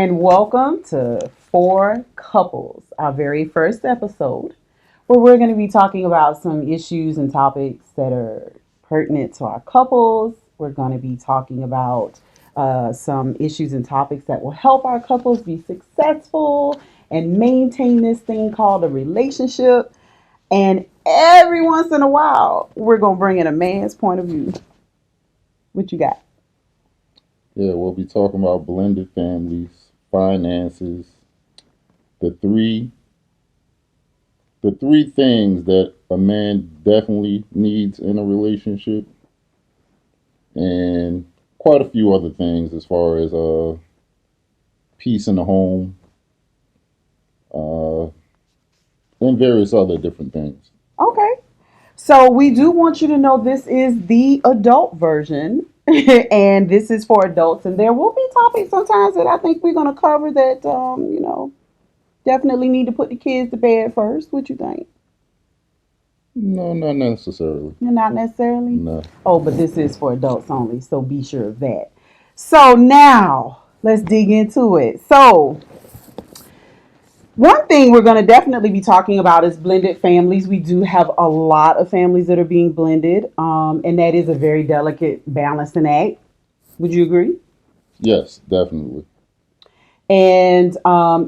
and welcome to Four Couples, our very first episode, where we're going to be talking about some issues and topics that are pertinent to our couples. We're going to be talking about some issues and topics that will help our couples be successful and maintain this thing called a relationship. And every once in a while, we're going to bring in a man's point of view. What you got? Yeah, we'll be talking about blended families, finances, the three the three things that a man definitely needs in a relationship, and quite a few other things as far as peace in the home, uh, and various other different things. Okay. So we do want you to know this is the adult version, and this is for adults. And there will be topics sometimes that I think we're going to cover that, definitely need to put the kids to bed first. What you think? No, not necessarily. Not necessarily. No. Oh, but this is for adults only, so be sure of that. So now let's dig into it. So one thing we're going to definitely be talking about is blended families. We do have a lot of families that are being blended, and that is a very delicate balancing act. Would you agree? Yes, definitely. And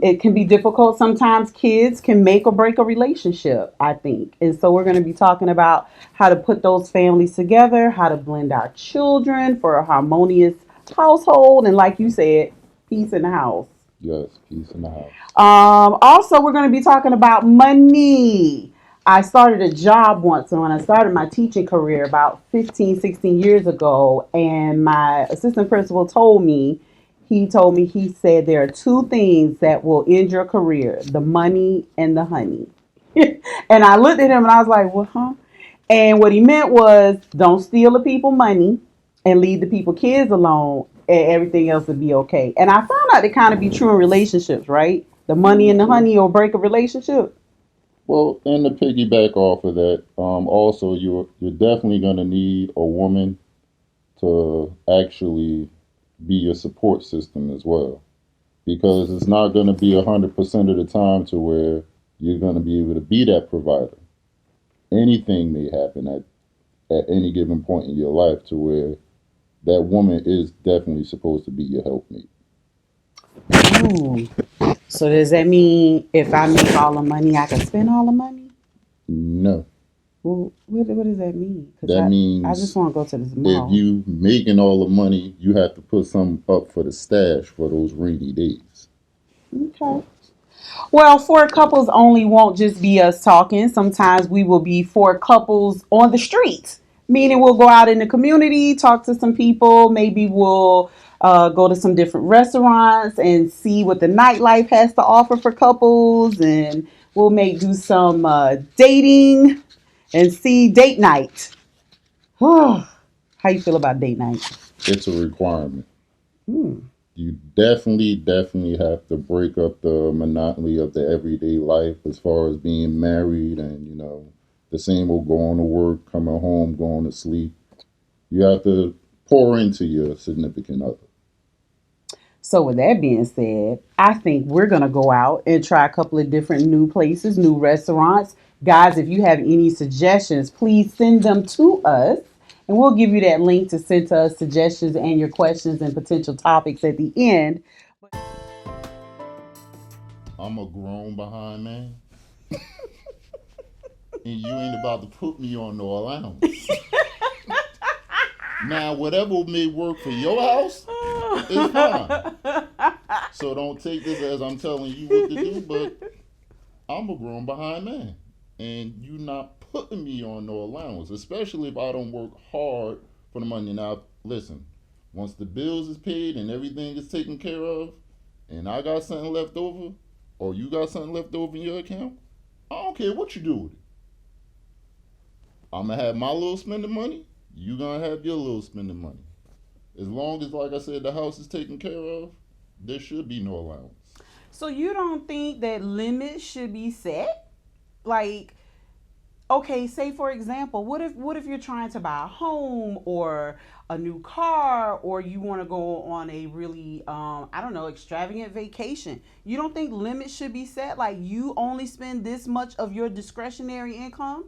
it can be difficult. Sometimes kids can make or break a relationship, I think. And so we're going to be talking about how to put those families together, how to blend our children for a harmonious household, and like you said, peace in the house. Yes, peace in the house. Also, we're going to be talking about money. I started a job once when I started my teaching career about 15, 16 years ago, and my assistant principal he said there are two things that will end your career: the money and the honey. And I looked at him and I was like, well, huh? And what he meant was don't steal the people money and leave the people kids alone, and everything else will be okay. And I found out it kind of be true in relationships, right? The money and the True. honey will break a relationship. Well, and to piggyback off of that, also you're definitely going to need a woman to actually be your support system as well, because it's not going to be 100% of the time to where you're going to be able to be that provider. Anything may happen at any given point in your life to where that woman is definitely supposed to be your helpmate. Ooh. So does that mean if I make all the money, I can spend all the money? No, Well, what does that mean? Because that I just means want to go to this if mall. you making all the money, you have to put some up for the stash for those rainy days. Okay. Well, four couples only won't just be us talking. Sometimes we will be four couples on the streets, meaning we'll go out in the community, talk to some people. Maybe we'll go to some different restaurants and see what the nightlife has to offer for couples, and we'll make do some dating and see date night. How you feel about date night? It's a requirement. Hmm. You definitely have to break up the monotony of the everyday life as far as being married and, the same old going to work, coming home, going to sleep. You have to pour into your significant other. So, with that being said, I think we're going to go out and try a couple of different new places, new restaurants. Guys, if you have any suggestions, please send them to us. And we'll give you that link to send to us suggestions and your questions and potential topics at the end. I'm a grown behind man, and you ain't about to put me on no allowance. Now, whatever may work for your house is fine. So don't take this as I'm telling you what to do, but I'm a grown behind man. And you not putting me on no allowance, especially if I don't work hard for the money. Now, listen, once the bills is paid and everything is taken care of, and I got something left over, or you got something left over in your account, I don't care what you do with it. I'm gonna have my little spending money. You gonna have your little spending money. As long as, like I said, the house is taken care of, there should be no allowance. So, you don't think that limits should be set? Like, Okay, say for example, what if you're trying to buy a home or a new car, or you want to go on a really I don't know, extravagant vacation? You don't think limits should be set, like you only spend this much of your discretionary income?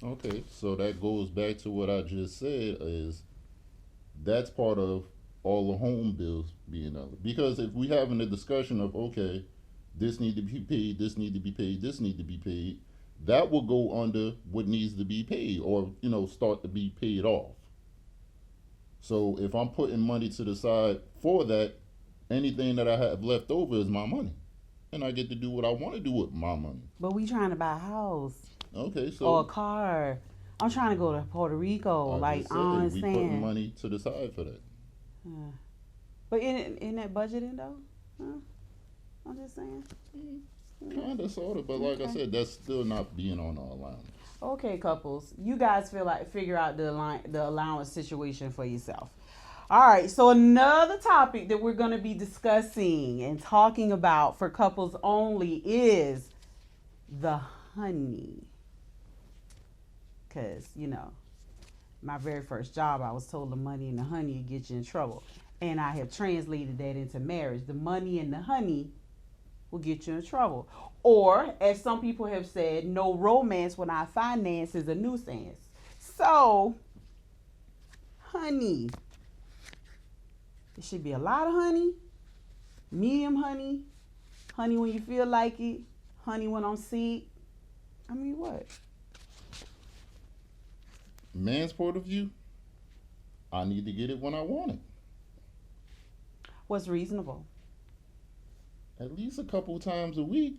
Okay, so that goes back to what I just said is that's part of all the home bills being up. Because if we having a discussion of okay, this need to be paid, this need to be paid, this need to be paid, that will go under what needs to be paid or start to be paid off. So if I'm putting money to the side for that, anything that I have left over is my money, and I get to do what I want to do with my money. But we trying to buy a house Okay, or a so car. I'm trying to go to Puerto Rico. I Like just I don't said we putting understand. money to the side for that. But in that budgeting though, huh? I'm just saying. Kinda, sorta, but like I Okay. said, that's still not being on our allowance. Okay, couples, you guys feel like figure out the allowance situation for yourself. All right, so another topic that we're going to be discussing and talking about for couples only is the honey. Cause my very first job, I was told the money and the honey will get you in trouble, and I have translated that into marriage. The money and the honey will get you in trouble. Or, as some people have said, no romance when our finance is a nuisance. So, honey. It should be a lot of honey, medium honey, honey when you feel like it, honey when I'm sick. I mean, what? Man's point of view, I need to get it when I want it. What's reasonable? At least a couple times a week.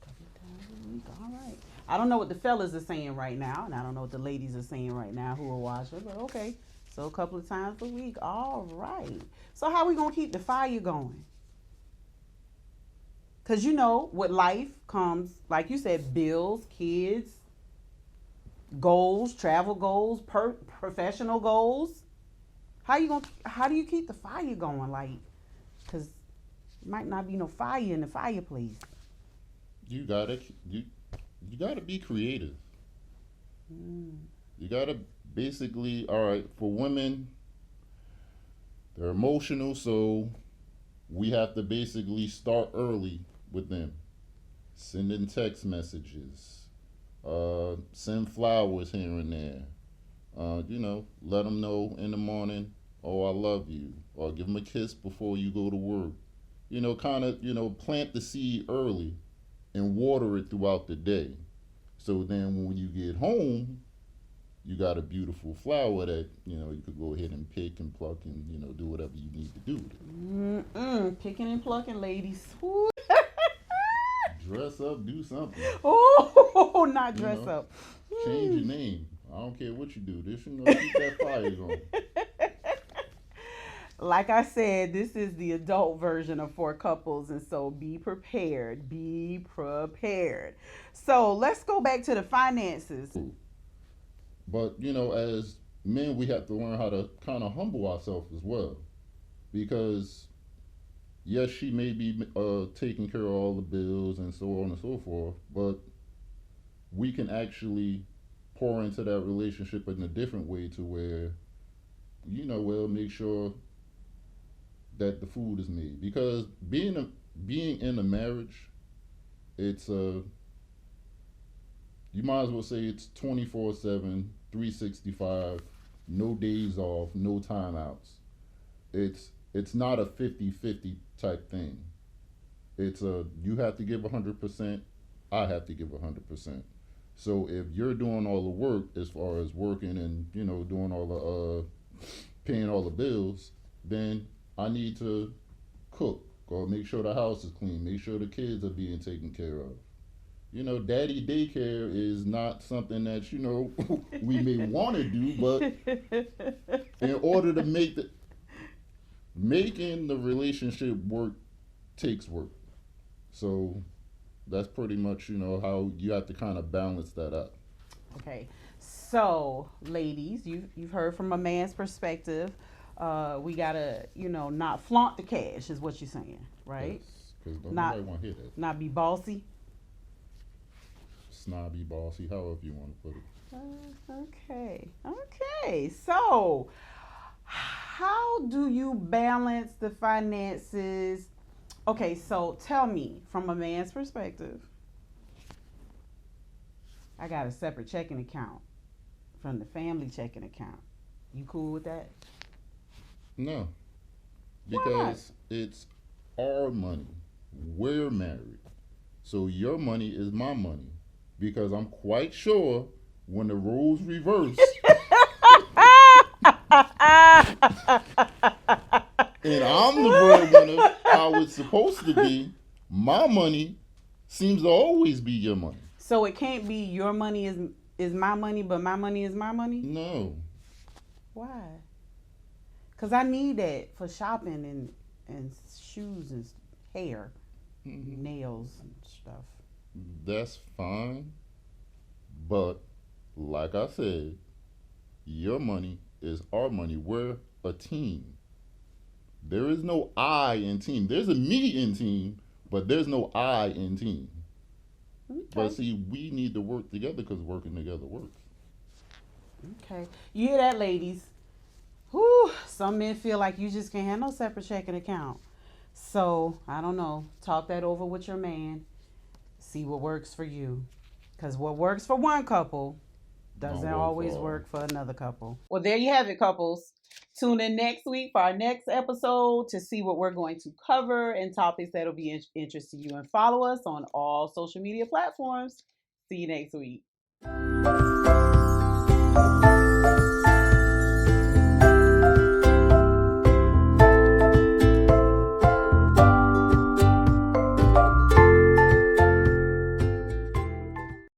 Couple times a week. All right. I don't know what the fellas are saying right now, and I don't know what the ladies are saying right now who are watching, but okay. So a couple of times a week. All right. So how we gonna keep the fire going? Cause with life comes, like you said, bills, kids, goals, travel goals, professional goals. How do you keep the fire going? Like, cause might not be no fire in the fireplace. You gotta you gotta be creative. Mm. You gotta basically, all right, for women, they're emotional, so we have to basically start early with them. Sending text messages, send flowers here and there. Let them know in the morning, oh, I love you, or give them a kiss before you go to work. Kind of, plant the seed early and water it throughout the day. So then when you get home, you got a beautiful flower that, you could go ahead and pick and pluck and, do whatever you need to do with it. Picking and plucking, ladies. Ooh. Dress up, do something. Oh, not You dress know, up. change your name. I don't care what you do. This, keep that fire going. Like I said, this is the adult version of For Couples, and so be prepared. Be prepared. So let's go back to the finances. But, as men, we have to learn how to kind of humble ourselves as well. Because, yes, she may be taking care of all the bills and so on and so forth, but we can actually pour into that relationship in a different way to where, we'll make sure that the food is made. Because being in a marriage, it's you might as well say it's 24/7, 365, no days off, no timeouts. It's not a 50-50 type thing. It's a you have to give 100%, I have to give 100%. So if you're doing all the work as far as working and doing all the paying all the bills, then I need to cook or make sure the house is clean, make sure the kids are being taken care of. Daddy daycare is not something that we may want to do, but in order to making the relationship work takes work. So that's pretty much how you have to kind of balance that out. Okay. So, ladies, you've heard from a man's perspective. We gotta, not flaunt the cash, is what you're saying, right? Because Not nobody want to hear that. not be bossy. snobby, bossy, however you want to put it. Okay. Okay. So, how do you balance the finances? Okay, so tell me from a man's perspective. I got a separate checking account from the family checking account. You cool with that? No, Why not? because it's our money. We're married. So your money is my money. Because I'm quite sure when the roles reverse and I'm the breadwinner, how it's supposed to be, my money seems to always be your money. So it can't be your money is my money, but my money is my money. No. Why? Cause I need that for shopping and shoes and hair, nails and stuff. That's fine. But like I said, your money is our money. We're a team. There is no I in team. There's a me in team, but there's no I in team. But Okay. see, we need to work together because working together works. Okay. You hear that, ladies? Whew. Some men feel like you just can't have no separate checking account. So I don't know. Talk that over with your man. See what works for you. Cause what works for one couple doesn't Don't work for always all. work for another couple. Well, there you have it, couples. Tune in next week for our next episode to see what we're going to cover and topics that'll be interest to you. And follow us on all social media platforms. See you next week.